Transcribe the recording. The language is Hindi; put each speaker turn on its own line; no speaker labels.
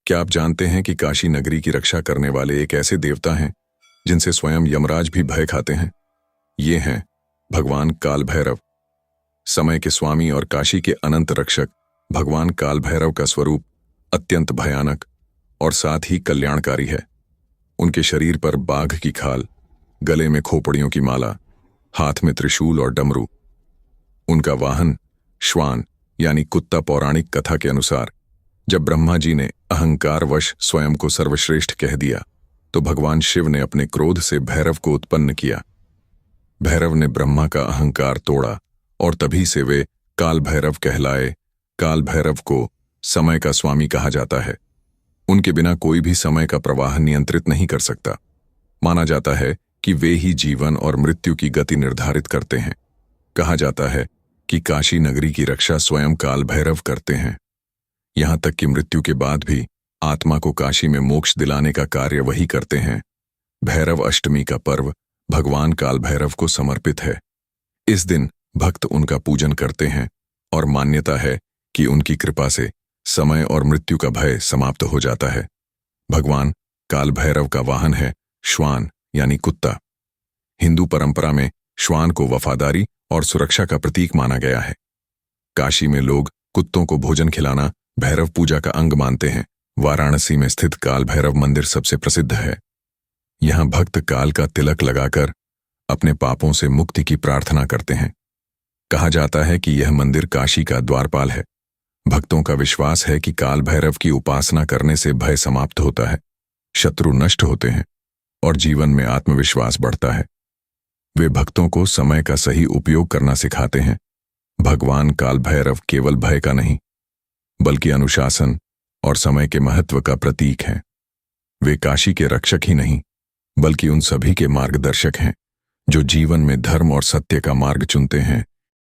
क्या आप जानते हैं कि काशी नगरी की रक्षा करने वाले एक ऐसे देवता हैं जिनसे स्वयं यमराज भी भय खाते हैं? ये हैं भगवान काल भैरव। समय के स्वामी और काशी के अनंत रक्षक भगवान काल भैरव का स्वरूप अत्यंत भयानक और साथ ही कल्याणकारी है। उनके शरीर पर बाघ की खाल, गले में खोपड़ियों की माला, हाथ में त्रिशूल और डमरू। उनका वाहन श्वान यानी कुत्ता। पौराणिक कथा के अनुसार जब ब्रह्मा जी ने अहंकारवश स्वयं को सर्वश्रेष्ठ कह दिया तो भगवान शिव ने अपने क्रोध से भैरव को उत्पन्न किया। भैरव ने ब्रह्मा का अहंकार तोड़ा और तभी से वे काल भैरव कहलाए। काल भैरव को समय का स्वामी कहा जाता है। उनके बिना कोई भी समय का प्रवाह नियंत्रित नहीं कर सकता। माना जाता है कि वे ही जीवन और मृत्यु की गति निर्धारित करते हैं। कहा जाता है कि काशी नगरी की रक्षा स्वयं काल भैरव करते हैं। यहां तक कि मृत्यु के बाद भी आत्मा को काशी में मोक्ष दिलाने का कार्य वही करते हैं। भैरव अष्टमी का पर्व भगवान काल भैरव को समर्पित है। इस दिन भक्त उनका पूजन करते हैं और मान्यता है कि उनकी कृपा से समय और मृत्यु का भय समाप्त हो जाता है। भगवान काल भैरव का वाहन है श्वान यानी कुत्ता। हिंदू परंपरा में श्वान को वफादारी और सुरक्षा का प्रतीक माना गया है। काशी में लोग कुत्तों को भोजन खिलाना भैरव पूजा का अंग मानते हैं। वाराणसी में स्थित काल भैरव मंदिर सबसे प्रसिद्ध है। यहां भक्त काल का तिलक लगाकर अपने पापों से मुक्ति की प्रार्थना करते हैं। कहा जाता है कि यह मंदिर काशी का द्वारपाल है। भक्तों का विश्वास है कि काल भैरव की उपासना करने से भय समाप्त होता है, शत्रु नष्ट होते हैं और जीवन में आत्मविश्वास बढ़ता है। वे भक्तों को समय का सही उपयोग करना सिखाते हैं। भगवान काल भैरव केवल भय का नहीं बल्कि अनुशासन और समय के महत्व का प्रतीक हैं। वे काशी के रक्षक ही नहीं बल्कि उन सभी के मार्गदर्शक हैं जो जीवन में धर्म और सत्य का मार्ग चुनते हैं।